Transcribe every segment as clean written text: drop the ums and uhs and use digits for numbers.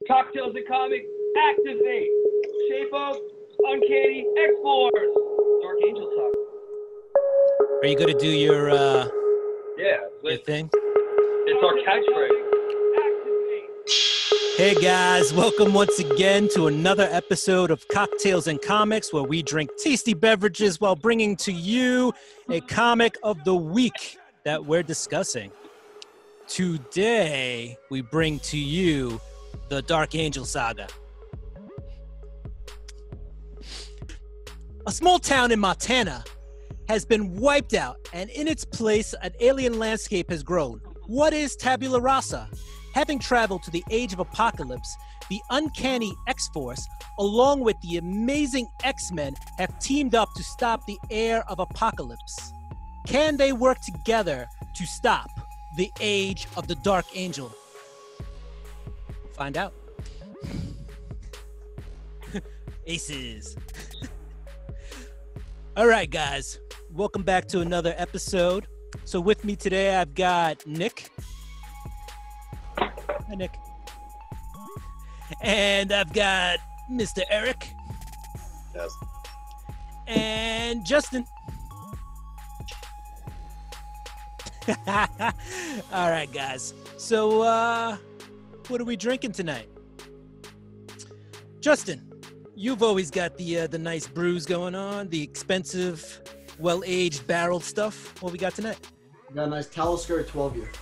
Cocktails and Comics, activate! Shape Up, Uncanny X-Force! Dark Angel Talk. Are you going to do your Yeah, thing? It's our catchphrase. Hey guys, welcome once again to another episode of Cocktails and Comics, where we drink tasty beverages while bringing to you a comic of the week that we're discussing. Today, we bring to you the Dark Angel Saga. A small town in Montana has been wiped out, and in its place, an alien landscape has grown. What is Tabula Rasa? Having traveled to the Age of Apocalypse, the Uncanny X-Force, along with the amazing X-Men, have teamed up to stop the heir of Apocalypse. Can they work together to stop the Age of the Dark Angel? Find out. Aces. All right, guys. Welcome back to another episode. So with me today, I've got Nick. Hi, Nick. And I've got Mr. Eric. Yes. And Justin. All right, guys. So, what are we drinking tonight? Justin, you've always got the nice brews going on, the expensive, well-aged barreled stuff. What we got tonight? We got a nice Talisker 12-year.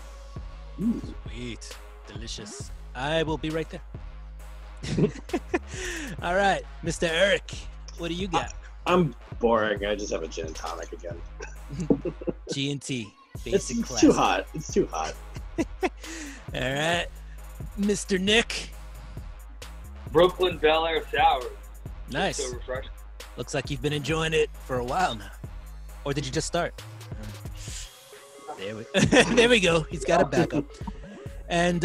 Sweet. Delicious. I will be right there. All right, Mr. Eric, what do you got? I'm boring. I just have a gin and tonic again. G&T. It's Classic. too hot. It's too hot. All right, Mr. Nick. Brooklyn Bel Air Sour. Nice. So refreshing. Looks like you've been enjoying it for a while now. Or did you just start? There we go. He's got it back up. And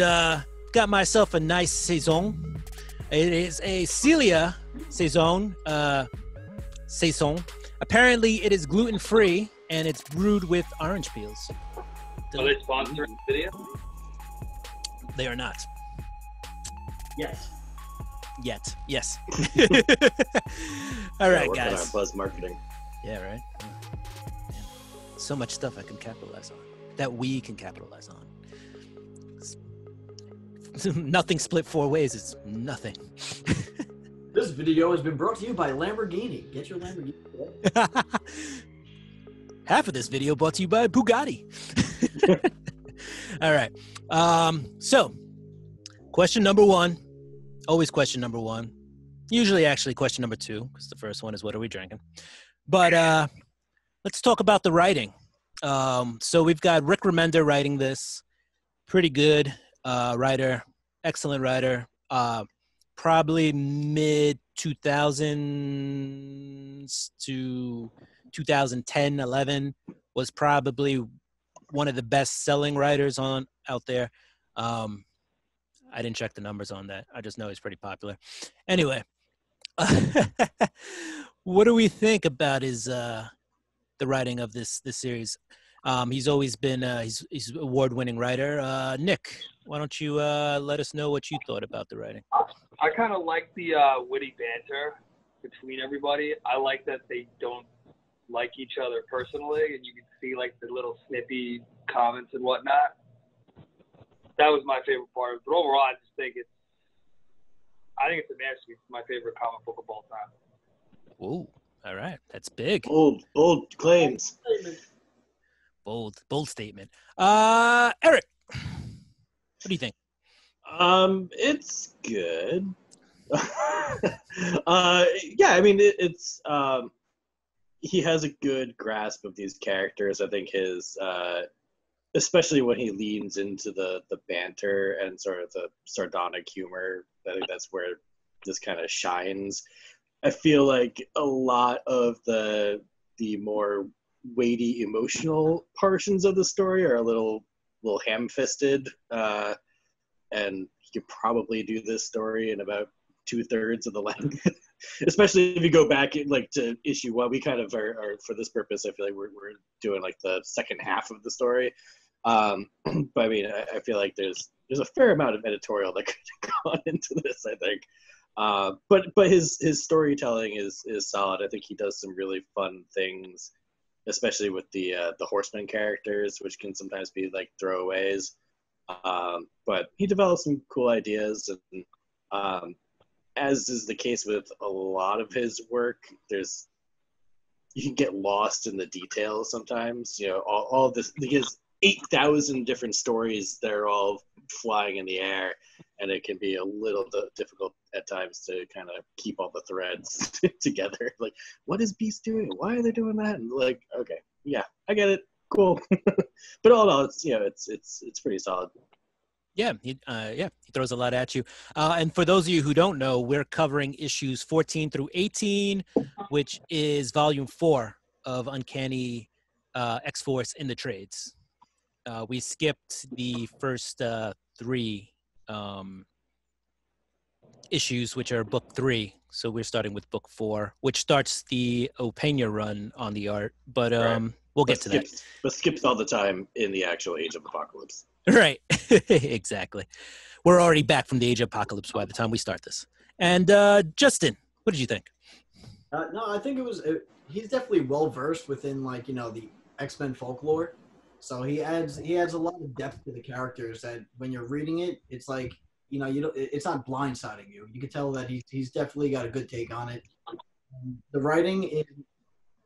got myself a nice Saison. It is a Celia Saison. Saison. Apparently, it is gluten-free, and it's brewed with orange peels. Are they sponsoring the video? They are not. Yes. Yet. Yes. All right, Working on guys. buzz marketing. Yeah, right? Man. So much stuff I can capitalize on. That we can capitalize on. Nothing split four ways. It's nothing. This video has been brought to you by Lamborghini. Get your Lamborghini. Half of this video brought to you by Bugatti. All right. So, question number one. Always question number one. Usually, actually, question number two, because the first one is what are we drinking? But let's talk about the writing. So we've got Rick Remender writing this. Pretty good writer. Excellent writer. Probably mid-2000s to 2010, 11 was probably one of the best-selling writers out there. I didn't check the numbers on that. I just know he's pretty popular. Anyway, what do we think about his the writing of this series? He's always been he's an award-winning writer. Nick, why don't you let us know what you thought about the writing? I kind of like the witty banter between everybody. I like that they don't like each other personally, and you can see like the little snippy comments and whatnot. That was my favorite part. But overall, I just think it's a masterpiece. It's my favorite comic book of all time. Ooh, all right, that's big. Bold claims. Bold statement. Eric, what do you think? It's good. Yeah, I mean, it's he has a good grasp of these characters. I think his, especially when he leans into the banter and sort of the sardonic humor, I think that's where this kind of shines. I feel like a lot of the more weighty emotional portions of the story are a little ham-fisted, and you could probably do this story in about 2/3 of the length. Especially if you go back to issue one. We kind of are for this purpose, I feel like we're doing like the second half of the story. But I mean, I feel like there's there's a fair amount of editorial that could have gone into this, I think. But his storytelling is solid. I think he does some really fun things, especially with the horseman characters, which can sometimes be like throwaways. But he develops some cool ideas, and as is the case with a lot of his work, you can get lost in the details sometimes. You know, all this, he has 8,000 different stories that are all flying in the air, and it can be a little difficult at times to kind of keep all the threads together. Like, what is Beast doing? Why are they doing that? And like, okay, yeah, I get it, cool. But all in all, it's, you know, it's pretty solid. Yeah, he throws a lot at you. And for those of you who don't know, we're covering issues 14 through 18, which is volume 4 of Uncanny X-Force in the trades. We skipped the first 3 issues, which are book 3. So we're starting with book 4, which starts the Opeña run on the art. But we'll get to that. But skips all the time in the actual Age of Apocalypse. Right. Exactly. We're already back from the Age of Apocalypse by the time we start this. And Justin, what did you think? No, I think he's definitely well versed within, like, you know, the X-Men folklore. So he adds a lot of depth to the characters that when you're reading it, it's like, you know, it's not blindsiding you. You can tell that he's definitely got a good take on it. The writing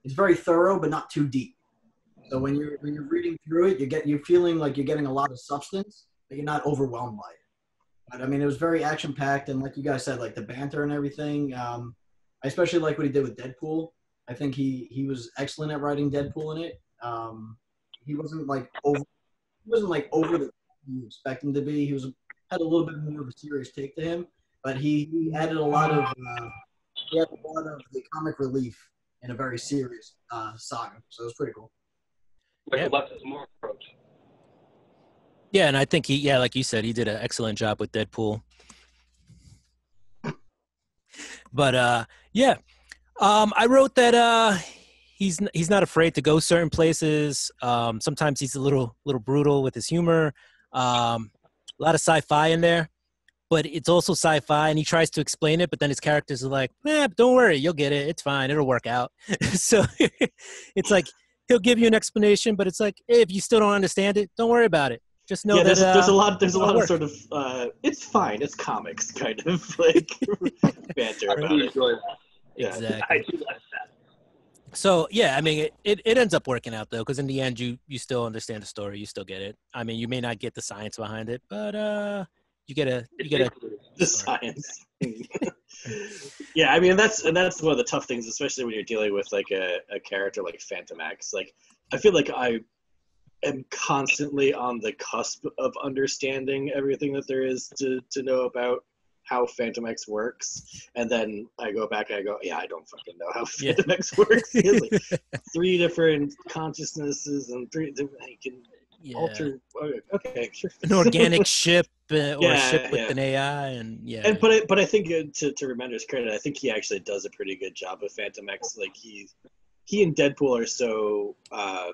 is very thorough, but not too deep. So when you're reading through it, you're feeling like you're getting a lot of substance, but you're not overwhelmed by it. But I mean, it was very action packed, and like you guys said, like the banter and everything. I especially like what he did with Deadpool. I think he was excellent at writing Deadpool in it. He wasn't like over the you expect him to be. He had a little bit more of a serious take to him, but he added a lot of the comic relief in a very serious saga. So it was pretty cool. Like a less is more approach. Yeah, and I think like you said, he did an excellent job with Deadpool. But I wrote that he's not afraid to go certain places. Sometimes he's a little brutal with his humor. A lot of sci-fi in there, but it's also sci-fi, and he tries to explain it, but then his characters are like, don't worry, you'll get it. It's fine. It'll work out. So it's like, he'll give you an explanation, but it's like, hey, if you still don't understand it, don't worry about it. Just know that there's a lot of sort of it's fine, it's comics kind of like banter about it. Yeah. Exactly. So yeah, I mean, it ends up working out though, because in the end, you still understand the story, you still get it. I mean, you may not get the science behind it, but you get the science. Yeah, I mean that's one of the tough things, especially when you're dealing with like a character like Phantom X. Like, I feel like I am constantly on the cusp of understanding everything that there is to know about how Phantom X works, and then I go back and I go, yeah, I don't fucking know how Phantom X works. He has like 3 different consciousnesses and 3 different, he can alter. Okay, sure. An organic ship or a ship with an AI, and but I think to Remender's credit, I think he actually does a pretty good job with Phantom X. Like he and Deadpool are so I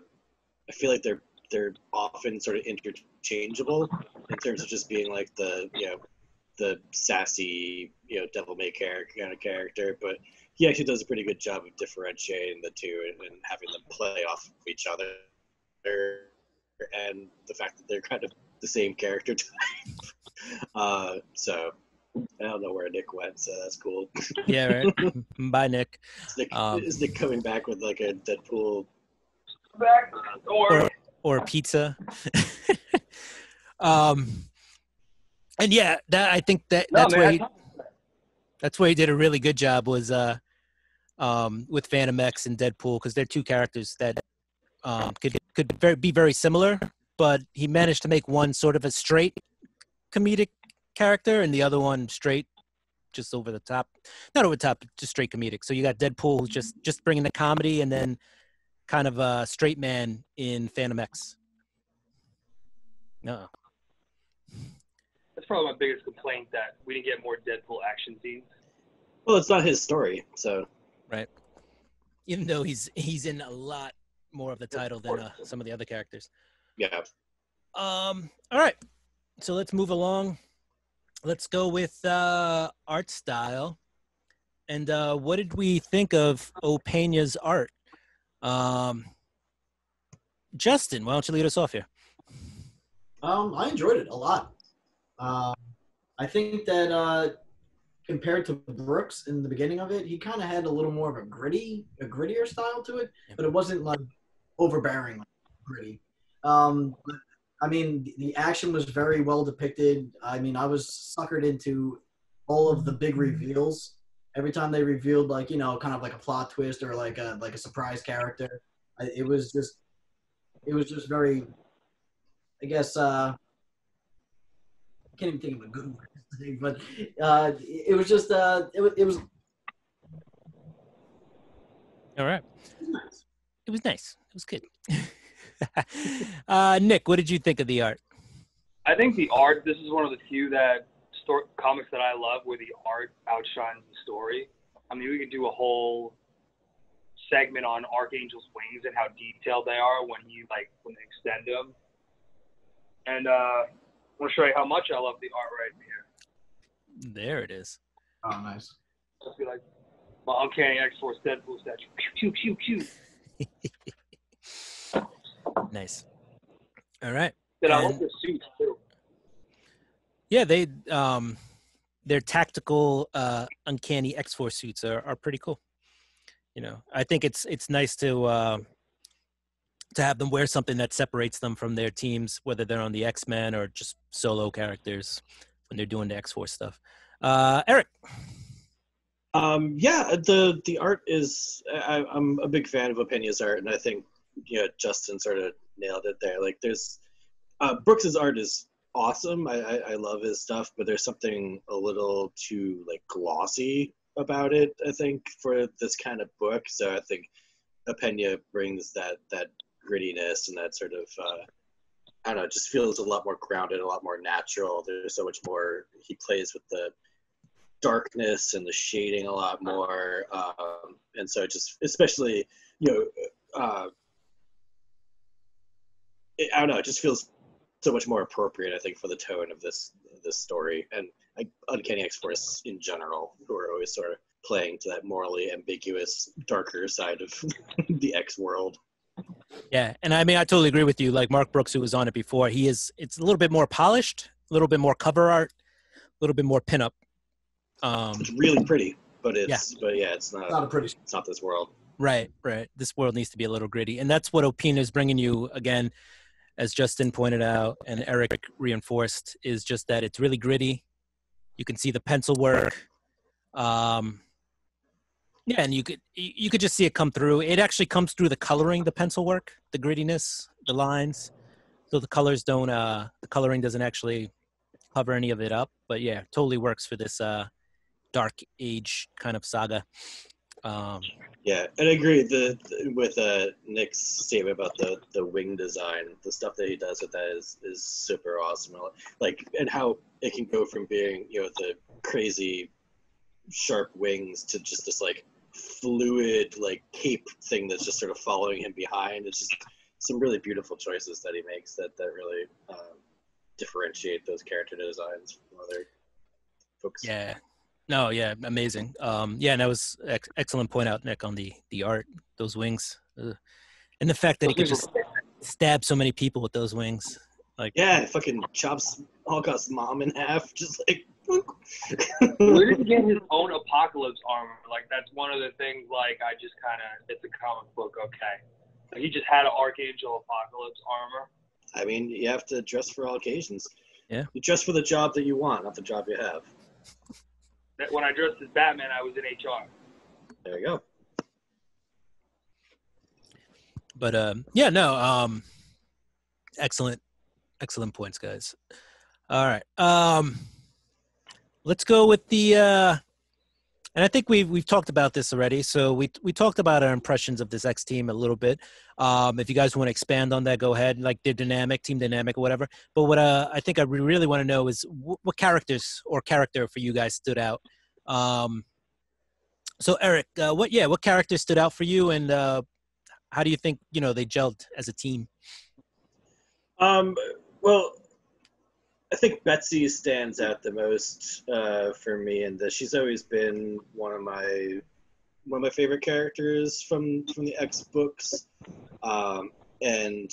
feel like they're often sort of interchangeable in terms of just being like the sassy, devil may care kind of character, but he actually does a pretty good job of differentiating the two and having them play off of each other, and the fact that they're kind of the same character type. So I don't know where Nick went, so that's cool. Yeah, right. Bye, Nick. Is Nick coming back with like a Deadpool back or pizza? And yeah, that I think that's where he did a really good job was with Phantom X and Deadpool, because they're 2 characters that could be very similar, but he managed to make one sort of a straight comedic character and the other one straight, just over the top, not over the top, just straight comedic. So you got Deadpool who's just bringing the comedy, and then kind of a straight man in Phantom X. No. That's probably my biggest complaint, that we didn't get more Deadpool action scenes. Well, it's not his story, so. Right. Even though he's in a lot more of the title than some of the other characters. Yeah. All right. So let's move along. Let's go with art style. And what did we think of Opeña's art? Justin, why don't you lead us off here? I enjoyed it a lot. I think that compared to Brooks in the beginning of it, he kind of had a little more of a grittier style to it, but it wasn't like overbearing, like, gritty. But, I mean, the action was very well depicted. I mean, I was suckered into all of the big reveals. Every time they revealed, like, kind of like a plot twist or like a surprise character, it was just very, I guess, I can't even think of a good word to say, but it was just, it was All right. nice. It was nice. It was good. Nick, what did you think of the art? I think the art, this is one of the few comics that I love where the art outshines the story. I mean, we could do a whole segment on Archangel's wings and how detailed they are when they extend them. And I want to show you how much I love the art right here. There it is. Oh, nice. Just be like, my Uncanny X-Force Deadpool statue. Pew, pew, pew, pew. Nice. All right. Then I like the suits too. Yeah, their tactical Uncanny X-Force suits are pretty cool. I think it's nice to have them wear something that separates them from their teams, whether they're on the X-Men or just solo characters when they're doing the X-Force stuff. Eric. Yeah, the art is. I'm a big fan of Opeña's art, and I think Justin sort of nailed it there. Like, there's Brooks's art is awesome. I love his stuff, but there's something a little too like glossy about it, I think, for this kind of book. So I think Opeña brings that grittiness and that sort of I don't know, it just feels a lot more grounded, a lot more natural. There's so much more. He plays with the darkness and the shading a lot more, and so just especially I don't know, it just feels so much more appropriate, I think, for the tone of this story, and Uncanny X-Force in general, who are always sort of playing to that morally ambiguous, darker side of the X world. Yeah, and I mean, I totally agree with you. Like Mark Brooks, who was on it before, it's a little bit more polished, a little bit more cover art, a little bit more pinup. It's really pretty, but it's It's not this world. Right. This world needs to be a little gritty, and that's what Opeña is bringing you again, as Justin pointed out and Eric reinforced, is just that it's really gritty. You can see the pencil work. Yeah, and you could just see it come through. It actually comes through the coloring, the pencil work, the grittiness, the lines. So the colors don't, the coloring doesn't actually cover any of it up. But yeah, totally works for this dark age kind of saga. Yeah, and I agree with Nick's statement about the wing design. The stuff that he does with that is super awesome. Like, and how it can go from being the crazy sharp wings to just this like fluid like cape thing that's just sort of following him behind. It's just some really beautiful choices that he makes that really differentiate those character designs from other folks. Yeah. No, yeah, amazing. Yeah, and that was excellent point out, Nick, on the art, those wings. And the fact that he could just stab so many people with those wings. Like, yeah, fucking chops Holocaust's mom in half, just like. Where did he get his own Apocalypse armor? Like, that's one of the things, like, I just kind of, it's a comic book, okay. Like, he just had an Archangel Apocalypse armor. I mean, you have to dress for all occasions. Yeah. You dress for the job that you want, not the job you have. When I dressed as Batman, I was in HR. There you go. But yeah, no, excellent points, guys. All right, let's go with the. And I think we've talked about this already. So we talked about our impressions of this X team a little bit. If you guys want to expand on that, go ahead. Like their team dynamic or whatever. But what I think I really want to know is what characters or character for you guys stood out. So Eric, what character stood out for you, and how do you think they gelled as a team? Well, I think Betsy stands out the most for me, and she's always been one of my favorite characters from the X books, and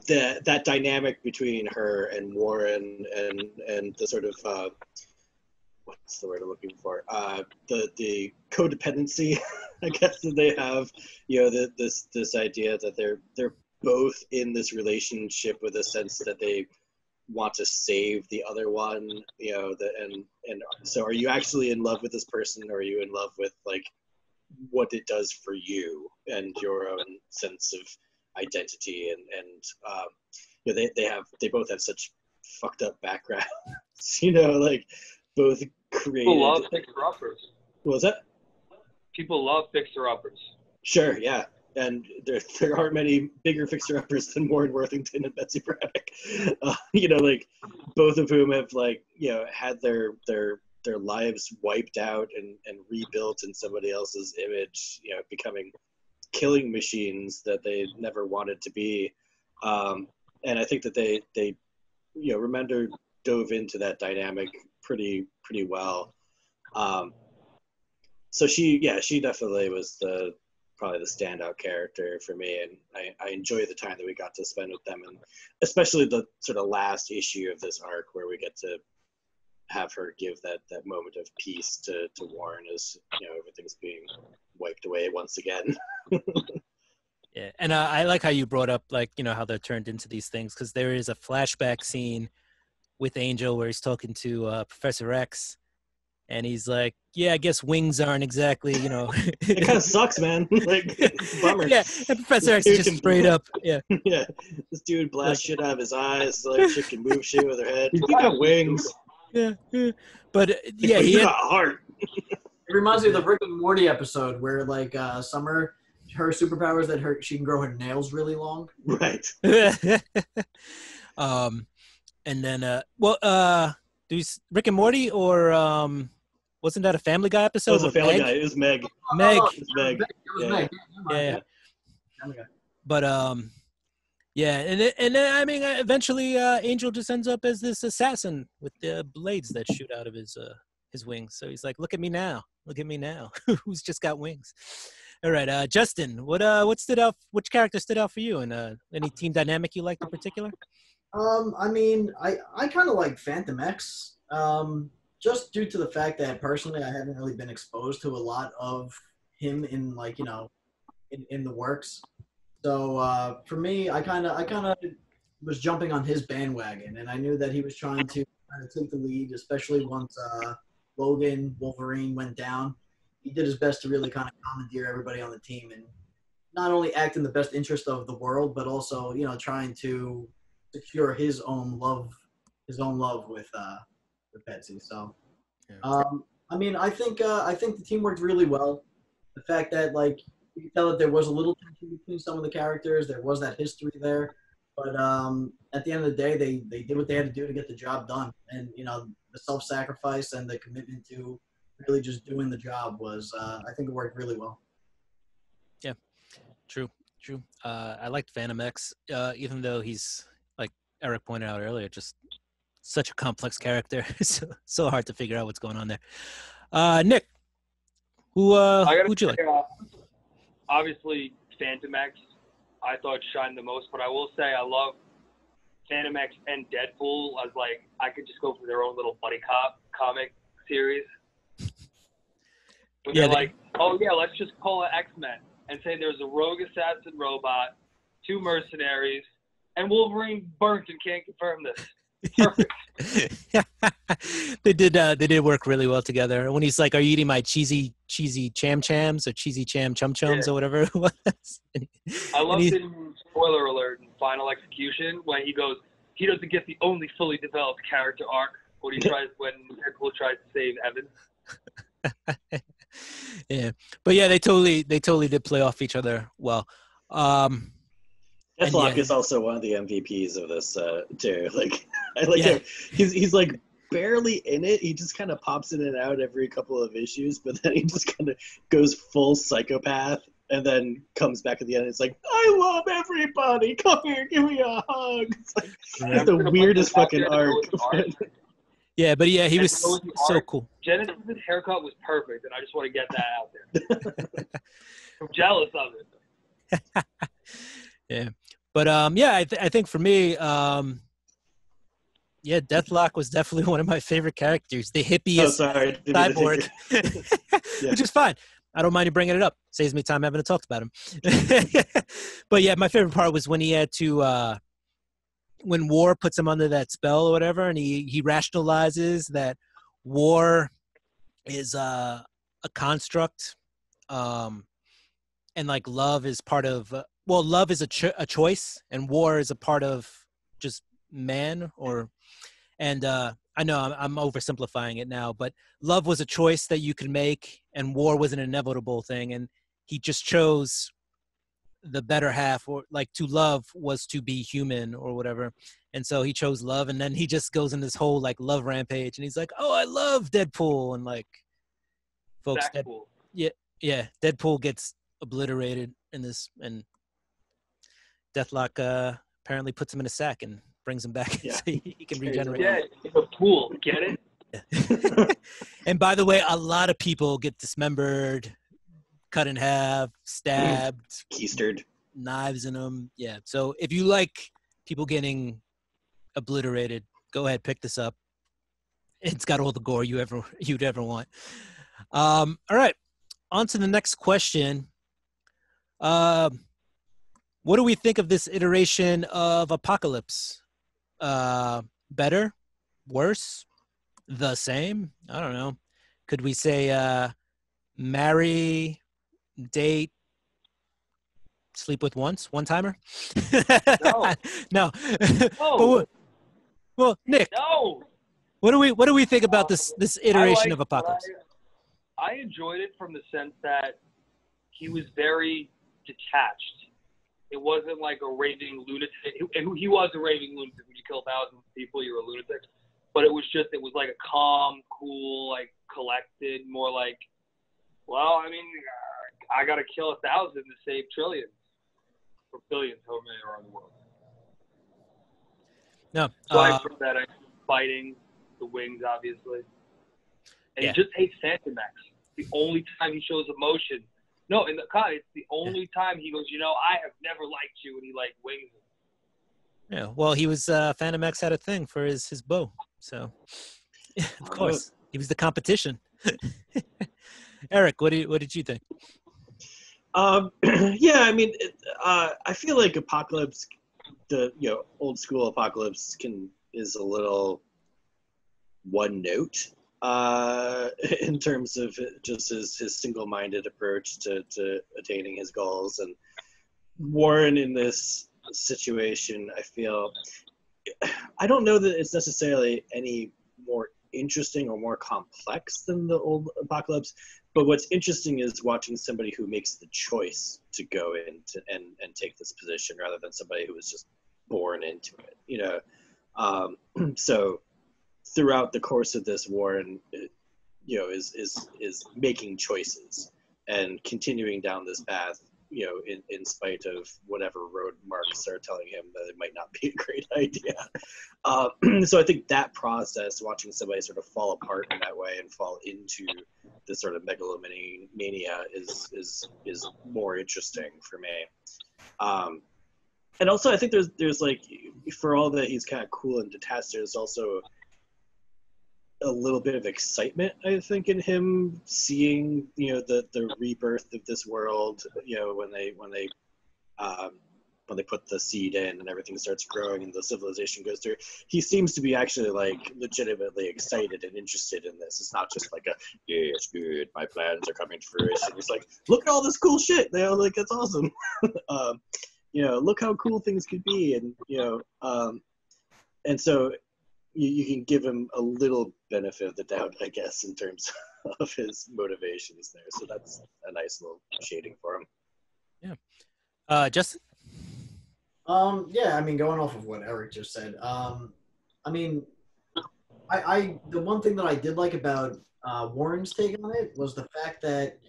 that dynamic between her and Warren, and the sort of what's the word I'm looking for? The codependency, I guess, that they have. This idea that they're both in this relationship with a sense that they want to save the other one. And so, are you actually in love with this person, or are you in love with like what it does for you and your own sense of identity? And they both have such fucked up backgrounds. Like both created. People love fixer-uppers. What was that? People love fixer-uppers. Sure, yeah. And there aren't many bigger fixer-uppers than Warren Worthington and Betsy Braddock. Like both of whom have had their lives wiped out and rebuilt in somebody else's image, becoming killing machines that they never wanted to be. And I think that they Remender dove into that dynamic pretty well. So she definitely was probably the standout character for me, and I enjoy the time that we got to spend with them, and especially the sort of last issue of this arc where we get to have her give that moment of peace to Warren as everything's being wiped away once again. Yeah, and I like how you brought up how they're turned into these things, because there is a flashback scene with Angel where he's talking to Professor X, and he's like, "Yeah, I guess wings aren't exactly, It kind of sucks, man. Like, it's a bummer." Yeah, and Professor X is just straight up, yeah. Yeah, this dude blasts shit out of his eyes, like she can move shit with her head. He got wings. Yeah. But yeah, he got a heart. It reminds me of the Rick and Morty episode where Summer, her superpower is that she can grow her nails really long. Right. And then do Rick and Morty, or wasn't that a Family Guy episode? It was a Family Guy. It was Meg. Meg. It was Meg. Yeah. Yeah. But yeah, and then I mean, eventually Angel just ends up as this assassin with the blades that shoot out of his wings. So he's like, "Look at me now! Look at me now! Who's just got wings?" All right, Justin, what stood out? Which character stood out for you? And any team dynamic you liked in particular? I mean, I kind of like Phantom X, just due to the fact that personally I haven't really been exposed to a lot of him in in the works. So for me, I kind of was jumping on his bandwagon, and I knew that he was trying to kind of take the lead, especially once Logan Wolverine went down. He did his best to really kind of commandeer everybody on the team and not only act in the best interest of the world, but also trying to secure his own love with Betsy. So, Yeah. I mean, I think the team worked really well. The fact that you can tell that there was a little tension between some of the characters, there was that history there, but at the end of the day, they did what they had to do to get the job done, and the self-sacrifice and the commitment to really just doing the job was, I think it worked really well. Yeah, true. I liked Phantom X, even though he's, like Eric pointed out earlier, just such a complex character. so hard to figure out what's going on there. Nick, who'd you like? Obviously, Phantom X, I thought shined the most, but I will say I love Phantom X and Deadpool as I could just go for their own little buddy cop comic series. When they're like, oh yeah, let's just call it X-Men and say there's a rogue assassin robot, 2 mercenaries, and Wolverine burnt and can't confirm this. Perfect. They did work really well together. When he's like, "Are you eating my cheesy cham chams or cheesy chum chums or whatever it was?" I loved in spoiler alert in Final Execution when he goes, he doesn't get the only fully developed character arc when Deadpool tries to save Evan. Yeah, but yeah, they totally did play off each other well. Deathlock is also one of the MVPs of this too. I like him. He's like barely in it. He just kind of pops in and out every couple of issues, but then he just kind of goes full psychopath and then comes back at the end. It's like, I love everybody. Come here, give me a hug. It's like it's the weirdest fucking arc. Yeah, but yeah, he was so so cool. Genesis' haircut was perfect, and I just want to get that out there. I'm jealous of it. Yeah, but yeah, I think for me, yeah, Deathlock was definitely one of my favorite characters. The hippiest cyborg, which is fine. I don't mind you bringing it up. Saves me time having to talk about him. But yeah, my favorite part was when he had to, when War puts him under that spell or whatever, and he rationalizes that war is a construct, and like love is part of. Well, love is a choice, and war is a part of just man. And I know I'm oversimplifying it now, but love was a choice that you could make, and war was an inevitable thing. And he just chose the better half, or like to love was to be human or whatever. And so he chose love, and then he just goes in this whole like love rampage, and he's like, "Oh, I love Deadpool," and like, folks, yeah, Deadpool gets obliterated in this, and Deathlock apparently puts him in a sack and brings him back so he can regenerate. Yeah, it's a pool. Get it? Yeah. And by the way, a lot of people get dismembered, cut in half, stabbed, keistered, knives in them. Yeah. So if you like people getting obliterated, go ahead, pick this up. It's got all the gore you'd ever want. All right, on to the next question. What do we think of this iteration of Apocalypse? Better? Worse? The same? I don't know. Could we say marry, date, sleep with once? One-timer? No. No. No. Well, Nick. No. What do we think about this iteration of Apocalypse? I enjoyed it from the sense that he was very detached. It wasn't like a raving lunatic. He was a raving lunatic. When you kill thousands of people, you're a lunatic. But it was like a calm, cool, like collected, more like, well, I mean, I got to kill 1,000 to save trillions or billions, however many are in the world. No. So I put that fighting, the wings, obviously. And he just hates Santamax. The only time he shows emotion. No, in the cut, it's the only time he goes, I have never liked you, and he like wings him. Yeah, well, he was Phantom X had a thing for his bow, so of course he was the competition. Eric, what did you think? Yeah, I mean, I feel like Apocalypse, the old school Apocalypse is a little one note. In terms of just his single-minded approach to attaining his goals. And Warren in this situation, I don't know that it's necessarily any more interesting or more complex than the old Apocalypse, but what's interesting is watching somebody who makes the choice to go in and take this position rather than somebody who was just born into it, so throughout the course of this, Warren, is making choices and continuing down this path, in spite of whatever road marks are telling him that it might not be a great idea. So I think that process, watching somebody sort of fall apart in that way and fall into this sort of megalomania is more interesting for me. And also, I think there's like, for all that he's kind of cool and detached, there's also a little bit of excitement, I think, in him seeing, the rebirth of this world, when they put the seed in and everything starts growing and the civilization goes through. He seems to be actually like legitimately excited and interested in this. It's not just like yeah, it's good, my plans are coming to fruition. It's like, look at all this cool shit, like, that's awesome. Look how cool things could be, and and so you can give him a little benefit of the doubt, I guess, in terms of his motivations there. So that's a nice little shading for him. Yeah. Justin? Yeah, I mean, going off of what Eric just said, I mean, the one thing that I did like about Warren's take on it was the fact that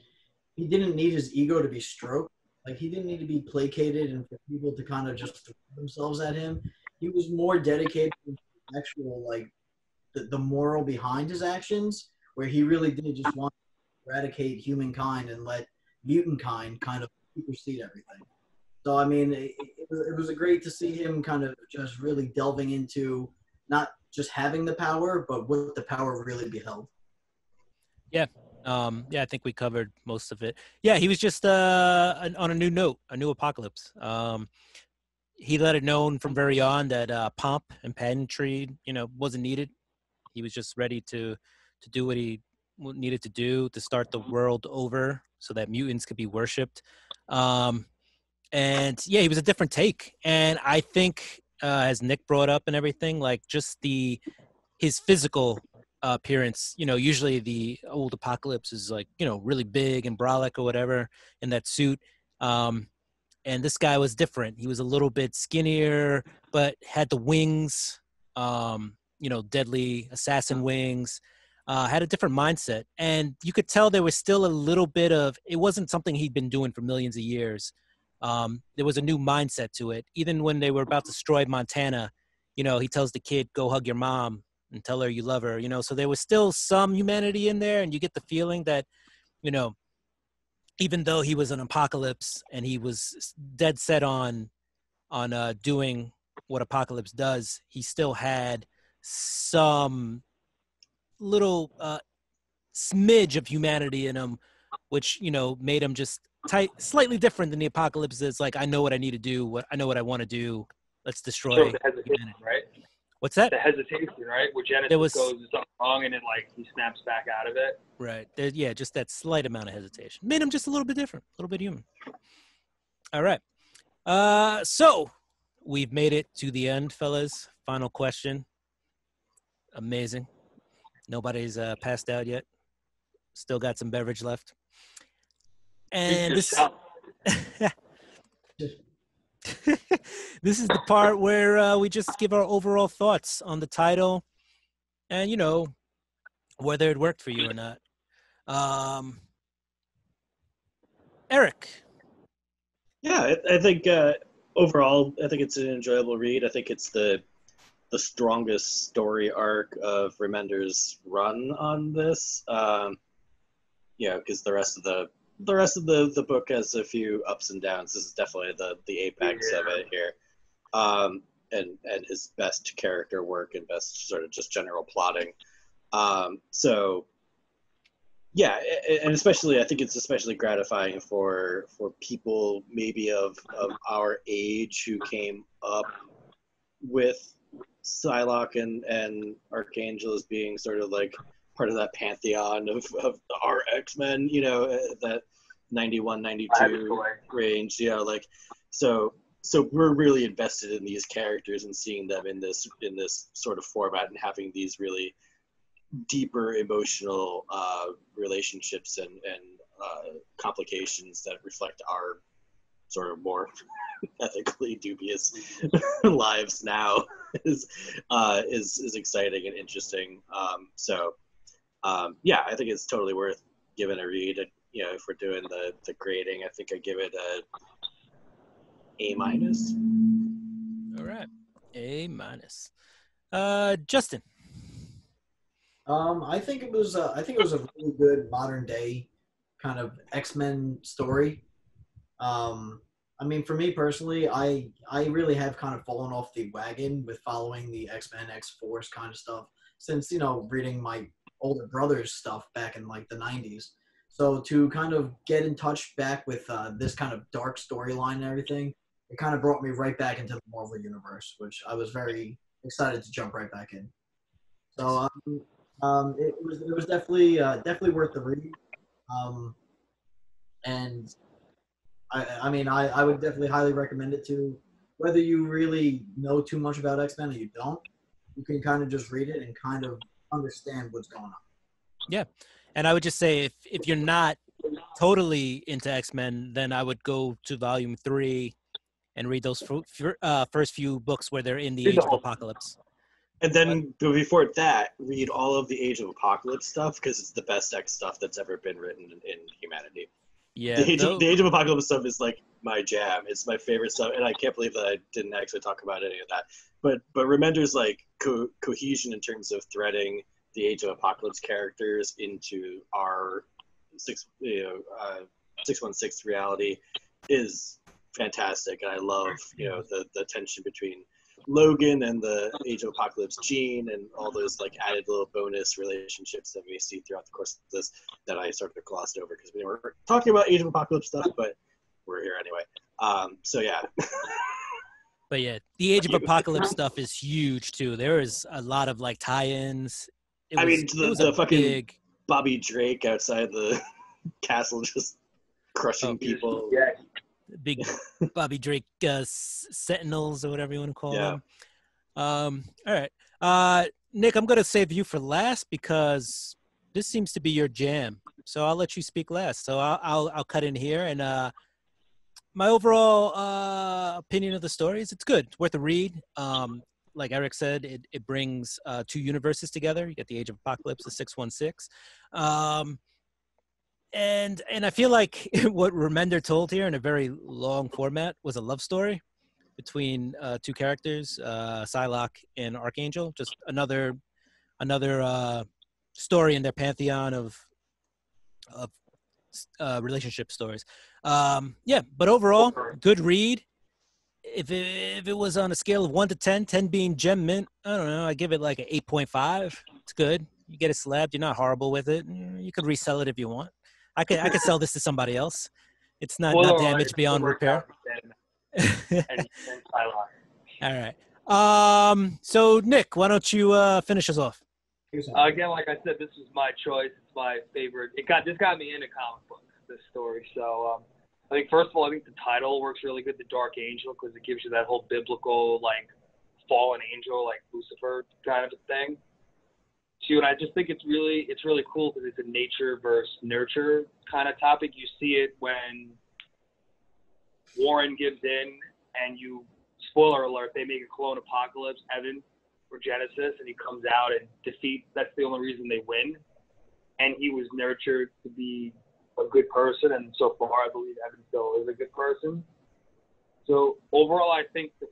he didn't need his ego to be stroked. Like he didn't need to be placated and for people to kind of just throw themselves at him. He was more dedicated to the actual like the moral behind his actions, where he really did just want to eradicate humankind and let mutant kind of supersede everything. So I mean, it was great to see him kind of just really delving into not just having the power, but what the power really beheld. Yeah. Yeah, I think we covered most of it. Yeah, he was just on a new note, a new apocalypse. He let it known from very on that pomp and pageantry, wasn't needed. He was just ready to do what he needed to do to start the world over, so that mutants could be worshipped. And yeah, he was a different take. And I think, as Nick brought up and everything, like just his physical appearance, usually the old Apocalypse is like, really big and brolic or whatever in that suit. And this guy was different. He was a little bit skinnier, but had the wings, deadly assassin wings, had a different mindset. And you could tell there was still a little bit of, it wasn't something he'd been doing for millions of years. There was a new mindset to it. Even when they were about to destroy Montana, he tells the kid, go hug your mom and tell her you love her, so there was still some humanity in there. And you get the feeling that, even though he was an Apocalypse and he was dead set on doing what Apocalypse does, he still had some little smidge of humanity in him, which, made him just slightly different than the Apocalypse is. Like, I know what I need to do. I know what I want to do. Let's destroy the hesitation, humanity. right? What's that? The hesitation, right? Where Genesis goes, there's something wrong, and then like he snaps back out of it. Right. Yeah, just that slight amount of hesitation made him just a little bit different, a little bit human. All right. So we've made it to the end, fellas. Final question. Amazing. Nobody's passed out yet. Still got some beverage left. And this this is the part where we just give our overall thoughts on the title and, whether it worked for you or not. Eric. Yeah, I think overall, I think it's an enjoyable read. I think it's the strongest story arc of Remender's run on this. Because the rest of the book has a few ups and downs. This is definitely the apex of it here, and his best character work and best sort of just general plotting. So yeah, and especially I think it's especially gratifying for people maybe of our age who came up with Psylocke and Archangel as being sort of like part of that pantheon of our X-Men, that 91, 92 range, so we're really invested in these characters and seeing them in this sort of format and having these really deeper emotional relationships and complications that reflect our sort of more ethically dubious lives now is exciting and interesting. Yeah, I think it's totally worth giving a read. If we're doing the grading, I think I give it A-. All right, A-. Justin. I think it was a really good modern day kind of X-Men story. I mean, for me personally, I really have kind of fallen off the wagon with following the X-Men, X-Force kind of stuff since, reading my older brother's stuff back in like the 90s. So to kind of get in touch back with this kind of dark storyline and everything, it kind of brought me right back into the Marvel universe, which I was very excited to jump right back in. So it was definitely worth the read. And I mean, I would definitely highly recommend it to whether you really know too much about X-Men or you don't. You can kind of just read it and kind of understand what's going on. Yeah. And I would just say if you're not totally into X-Men, then I would go to volume 3 and read those first few books where they're in the Age of Apocalypse. And then before that, read all of the Age of Apocalypse stuff because it's the best X stuff that's ever been written in humanity. Yeah, the Age of Apocalypse stuff is like my jam. It's my favorite stuff, and I can't believe that I didn't actually talk about any of that. But Remender's like cohesion in terms of threading the Age of Apocalypse characters into our 616 reality is fantastic, and I love the tension between Logan and the Age of Apocalypse Jean and all those like added little bonus relationships that we see throughout the course of this that I sort of glossed over because we were talking about Age of Apocalypse stuff, but we're here anyway. So yeah. But yeah, the Age of Apocalypse stuff is huge too. There is a lot of like tie-ins. The fucking big Bobby Drake outside the castle just crushing people. Yeah. Big Bobby Drake sentinels or whatever you want to call them. All right. Nick, I'm going to save you for last because this seems to be your jam. So I'll let you speak last. So I'll cut in here. And my overall opinion of the story is it's good. It's worth a read. Like Eric said, it brings two universes together. You get the Age of Apocalypse, the 616. And I feel like what Remender told here in a very long format was a love story between two characters, Psylocke and Archangel. Just another story in their pantheon of relationship stories. But overall, good read. If it was on a scale of 1 to 10, 10 being gem mint, I don't know, I give it like an 8.5. It's good. You get it slabbed. You're not horrible with it. You could resell it if you want. I could sell this to somebody else. It's not damaged beyond repair. All right. So Nick, why don't you finish us off? Again, like I said, this was my choice. It's my favorite. This got me into comic books, this story. So I think first of all, I think the title works really good, The Dark Angel, because it gives you that whole biblical like fallen angel, like Lucifer kind of a thing. And I just think it's really cool because it's a nature versus nurture kind of topic. You see it when Warren gives in and spoiler alert, they make a clone apocalypse, Evan or Genesis, and he comes out and defeats. That's the only reason they win. And he was nurtured to be a good person, and so far I believe Evan still is a good person. So overall, I think the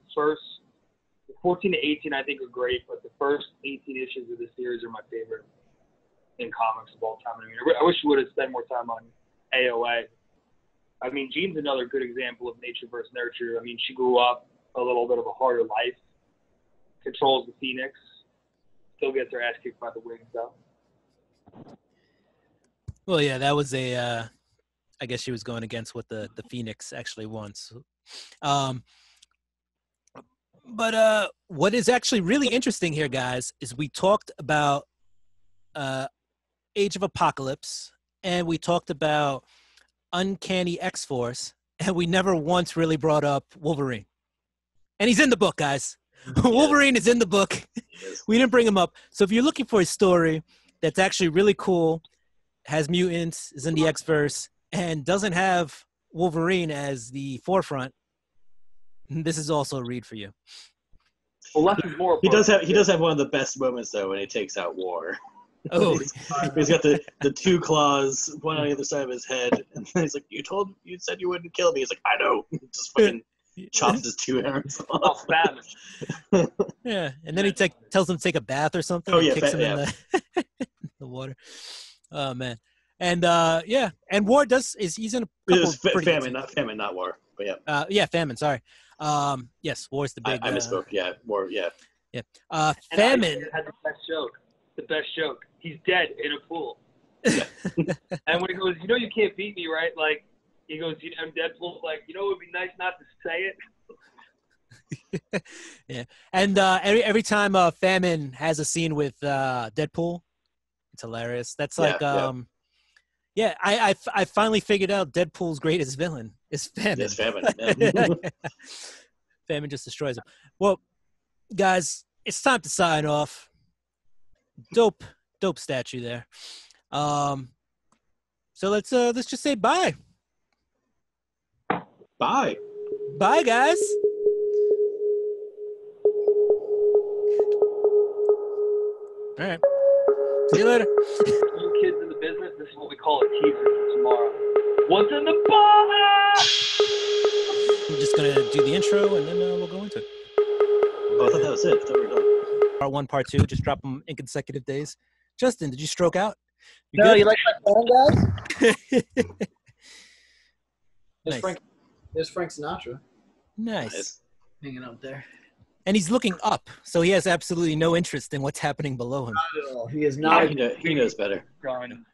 14 to 18 I think are great, but the first 18 issues of the series are my favorite in comics of all time. I mean, I wish we would have spent more time on AOA. I mean, Jean's another good example of nature versus nurture. I mean, she grew up a little bit of a harder life, controls the Phoenix, still gets her ass kicked by the Wings, though. Well, yeah, that was I guess she was going against what the Phoenix actually wants. But what is actually really interesting here, guys, is we talked about Age of Apocalypse, and we talked about Uncanny X-Force, and we never once really brought up Wolverine. And he's in the book, guys. Wolverine is in the book. We didn't bring him up. So if you're looking for a story that's actually really cool, has mutants, is in the X-verse, and doesn't have Wolverine as the forefront, this is also a read for you. Well, less is more. He does have one of the best moments though when he takes out War. Oh, he's got the two claws, one on either side of his head, and then he's like, "You said you wouldn't kill me." He's like, "I know." Just fucking chops his two arms off. Yeah, and then he tells him to take a bath or something. Oh yeah, kicks him in the water. Oh man, and and War he's in a couple of famine, not War, but yeah. Famine. Sorry. Yes, War's the big. I misspoke. Yeah, War. Yeah. Yeah. Famine had the best joke. The best joke. He's dead in a pool. Yeah. And when he goes, you can't beat me, right? Like, he goes, and Deadpool's like, it would be nice not to say it. Yeah. And every time Famine has a scene with Deadpool, it's hilarious. That's like, I finally figured out Deadpool's greatest villain is Famine. Yes, Famine. Yeah. Famine just destroys him. Well, guys, it's time to sign off. Dope statue there. So let's just say bye. Bye. Bye, guys. All right. See you later. You kids in the business, this is what we call a teaser for tomorrow. What's in the box? I'm just gonna do the intro and then we'll go into it. Oh, I thought that was it. I thought we were done. Part 1, part 2, just drop them in consecutive days. Justin, did you stroke out? No, good? you like my song, guys? Nice. There's Frank Sinatra Nice. hanging up there. And he's looking up, so he has absolutely no interest in what's happening below him. Not at all. He is not. He knows better. Drawing him.